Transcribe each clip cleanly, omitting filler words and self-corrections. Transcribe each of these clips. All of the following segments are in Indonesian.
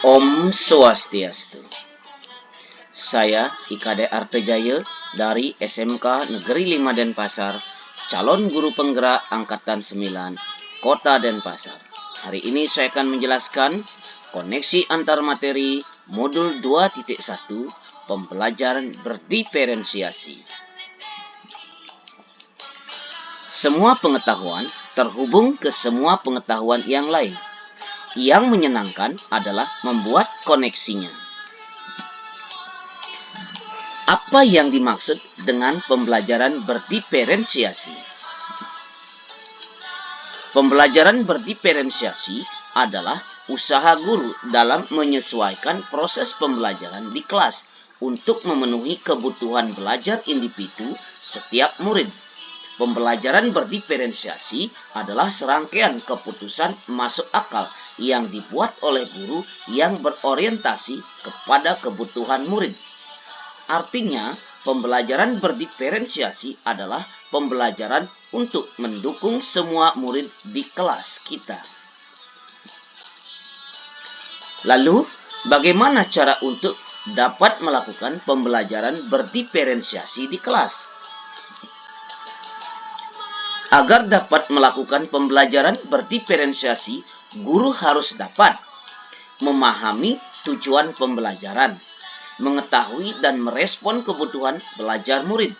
Om Swastiastu. Saya IKD Artejaya dari SMK Negeri 5 Denpasar, calon guru penggerak Angkatan 9, Kota Denpasar. Hari ini saya akan menjelaskan koneksi antar materi modul 2.1 pembelajaran berdiferensiasi. Semua pengetahuan terhubung ke semua pengetahuan yang lain. Yang menyenangkan adalah membuat koneksinya. Apa yang dimaksud dengan pembelajaran berdiferensiasi? Pembelajaran berdiferensiasi adalah usaha guru dalam menyesuaikan proses pembelajaran di kelas untuk memenuhi kebutuhan belajar individu setiap murid. Pembelajaran berdiferensiasi adalah serangkaian keputusan masuk akal yang dibuat oleh guru yang berorientasi kepada kebutuhan murid. Artinya, pembelajaran berdiferensiasi adalah pembelajaran untuk mendukung semua murid di kelas kita. Lalu, bagaimana cara untuk dapat melakukan pembelajaran berdiferensiasi di kelas? Agar dapat melakukan pembelajaran berdiferensiasi, guru harus dapat memahami tujuan pembelajaran, mengetahui dan merespon kebutuhan belajar murid,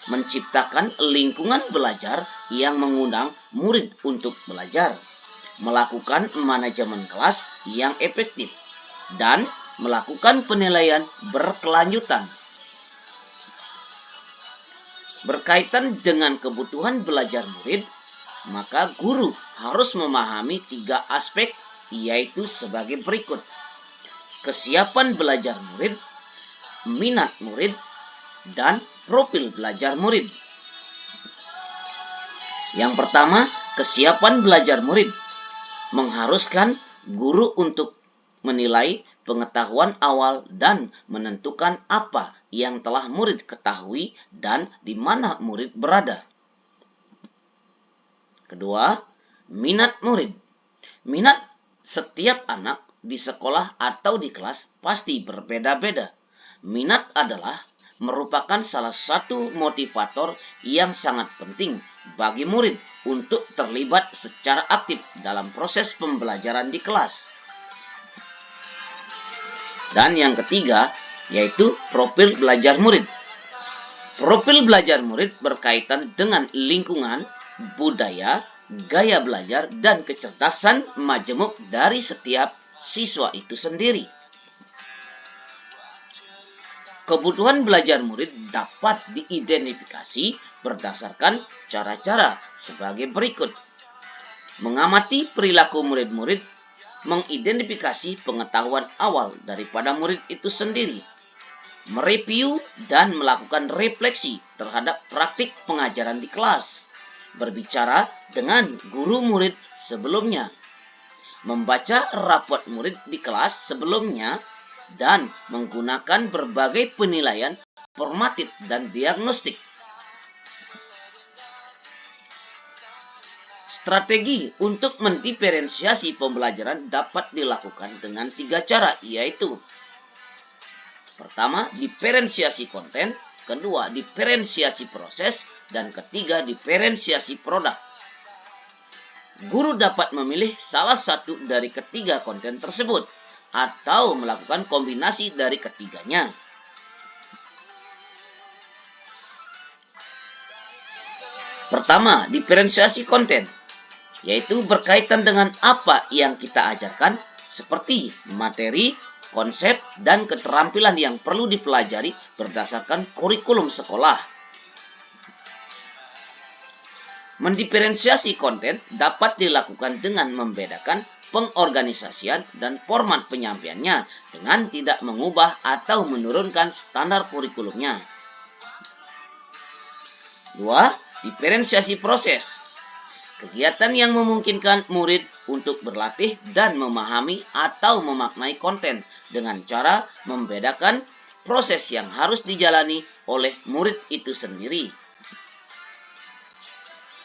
menciptakan lingkungan belajar yang mengundang murid untuk belajar, melakukan manajemen kelas yang efektif, dan melakukan penilaian berkelanjutan. Berkaitan dengan kebutuhan belajar murid, maka guru harus memahami 3 aspek, yaitu sebagai berikut: kesiapan belajar murid, minat murid, dan profil belajar murid. Yang pertama, kesiapan belajar murid mengharuskan guru untuk menilai pengetahuan awal dan menentukan apa yang telah murid ketahui dan di mana murid berada. Kedua, minat murid. Minat setiap anak di sekolah atau di kelas pasti berbeda-beda. Minat adalah merupakan salah satu motivator yang sangat penting bagi murid untuk terlibat secara aktif dalam proses pembelajaran di kelas. Dan yang ketiga, yaitu profil belajar murid. Profil belajar murid berkaitan dengan lingkungan, budaya, gaya belajar, dan kecerdasan majemuk dari setiap siswa itu sendiri. Kebutuhan belajar murid dapat diidentifikasi berdasarkan cara-cara sebagai berikut: mengamati perilaku murid-murid, mengidentifikasi pengetahuan awal daripada murid itu sendiri, mereview dan melakukan refleksi terhadap praktik pengajaran di kelas, berbicara dengan guru murid sebelumnya, membaca rapot murid di kelas sebelumnya, dan menggunakan berbagai penilaian formatif dan diagnostik. Strategi untuk mendiferensiasi pembelajaran dapat dilakukan dengan 3 cara, yaitu: pertama, diferensiasi konten, kedua, diferensiasi proses, dan ketiga, diferensiasi produk. Guru dapat memilih salah satu dari ketiga konten tersebut atau melakukan kombinasi dari ketiganya. Pertama, diferensiasi konten, yaitu berkaitan dengan apa yang kita ajarkan, seperti materi, konsep, dan keterampilan yang perlu dipelajari berdasarkan kurikulum sekolah. Mendiferensiasi konten dapat dilakukan dengan membedakan pengorganisasian dan format penyampaiannya dengan tidak mengubah atau menurunkan standar kurikulumnya. 2. Diferensiasi proses. Kegiatan yang memungkinkan murid untuk berlatih dan memahami atau memaknai konten dengan cara membedakan proses yang harus dijalani oleh murid itu sendiri.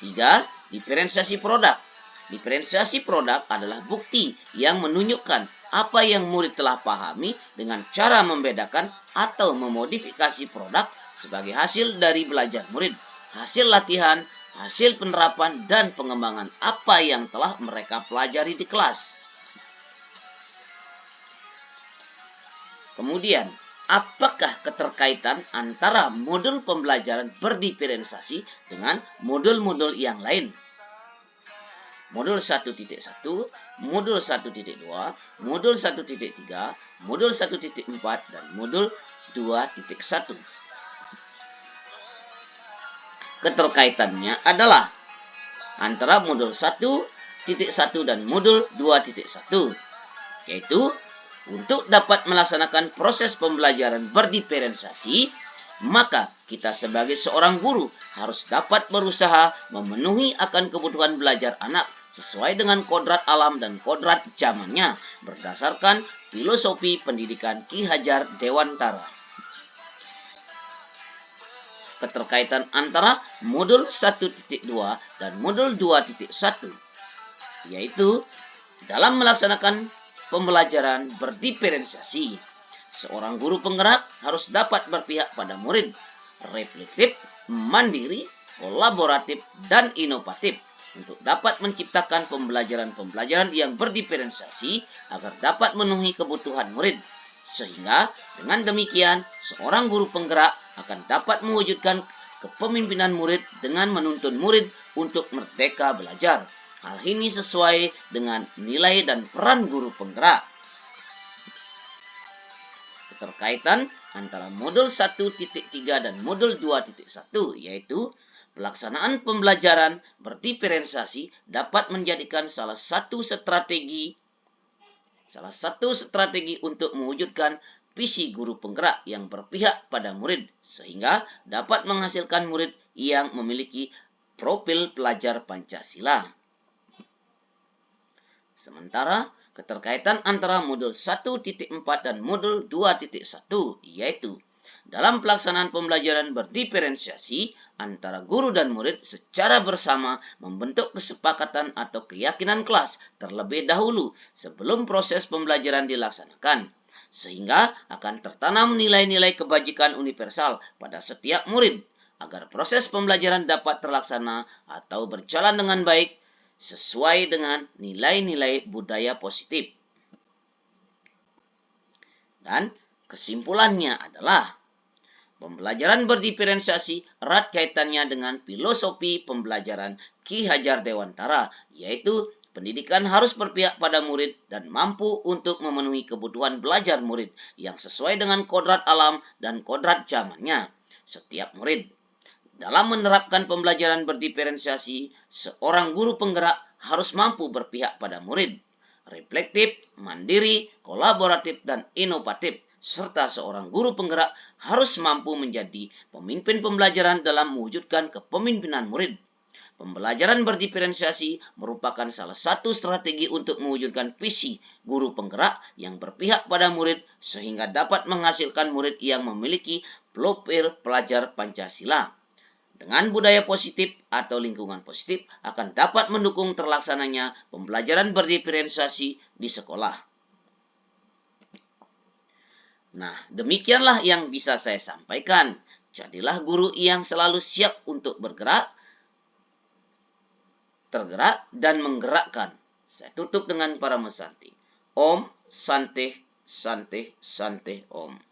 3. Diferensiasi produk. Diferensiasi produk adalah bukti yang menunjukkan apa yang murid telah pahami dengan cara membedakan atau memodifikasi produk sebagai hasil dari belajar murid, hasil latihan, hasil penerapan, dan pengembangan apa yang telah mereka pelajari di kelas. Kemudian, apakah keterkaitan antara modul pembelajaran berdiferensiasi dengan modul-modul yang lain? Modul 1.1, modul 1.2, modul 1.3, modul 1.4, dan modul 2.1. Keterkaitannya adalah antara modul 1.1 dan modul 2.1, yaitu untuk dapat melaksanakan proses pembelajaran berdiferensiasi, maka kita sebagai seorang guru harus dapat berusaha memenuhi akan kebutuhan belajar anak sesuai dengan kodrat alam dan kodrat zamannya berdasarkan filosofi pendidikan Ki Hajar Dewantara. Keterkaitan antara modul 1.2 dan modul 2.1, yaitu dalam melaksanakan pembelajaran berdiferensiasi, seorang guru penggerak harus dapat berpihak pada murid, reflektif, mandiri, kolaboratif, dan inovatif untuk dapat menciptakan pembelajaran-pembelajaran yang berdiferensiasi agar dapat memenuhi kebutuhan murid. Sehingga dengan demikian, seorang guru penggerak akan dapat mewujudkan kepemimpinan murid dengan menuntun murid untuk merdeka belajar. Hal ini sesuai dengan nilai dan peran guru penggerak. Keterkaitan antara modul 1.3 dan modul 2.1, yaitu pelaksanaan pembelajaran berdiferensiasi dapat menjadikan salah satu strategi untuk mewujudkan visi guru penggerak yang berpihak pada murid, sehingga dapat menghasilkan murid yang memiliki profil pelajar Pancasila. Sementara keterkaitan antara modul 1.4 dan modul 2.1, yaitu dalam pelaksanaan pembelajaran berdiferensiasi antara guru dan murid secara bersama membentuk kesepakatan atau keyakinan kelas terlebih dahulu sebelum proses pembelajaran dilaksanakan, sehingga akan tertanam nilai-nilai kebajikan universal pada setiap murid agar proses pembelajaran dapat terlaksana atau berjalan dengan baik sesuai dengan nilai-nilai budaya positif. Dan kesimpulannya adalah pembelajaran berdiferensiasi erat kaitannya dengan filosofi pembelajaran Ki Hajar Dewantara, yaitu pendidikan harus berpihak pada murid dan mampu untuk memenuhi kebutuhan belajar murid yang sesuai dengan kodrat alam dan kodrat zamannya. Setiap murid dalam menerapkan pembelajaran berdiferensiasi, seorang guru penggerak harus mampu berpihak pada murid, reflektif, mandiri, kolaboratif, dan inovatif, serta seorang guru penggerak harus mampu menjadi pemimpin pembelajaran dalam mewujudkan kepemimpinan murid. Pembelajaran berdiferensiasi merupakan salah satu strategi untuk mewujudkan visi guru penggerak yang berpihak pada murid sehingga dapat menghasilkan murid yang memiliki profil pelajar Pancasila. Dengan budaya positif atau lingkungan positif akan dapat mendukung terlaksananya pembelajaran berdiferensiasi di sekolah. Nah, demikianlah yang bisa saya sampaikan. Jadilah guru yang selalu siap untuk bergerak, tergerak, dan menggerakkan. Saya tutup dengan para mesanti. Om, Sante, Sante, Sante, Om.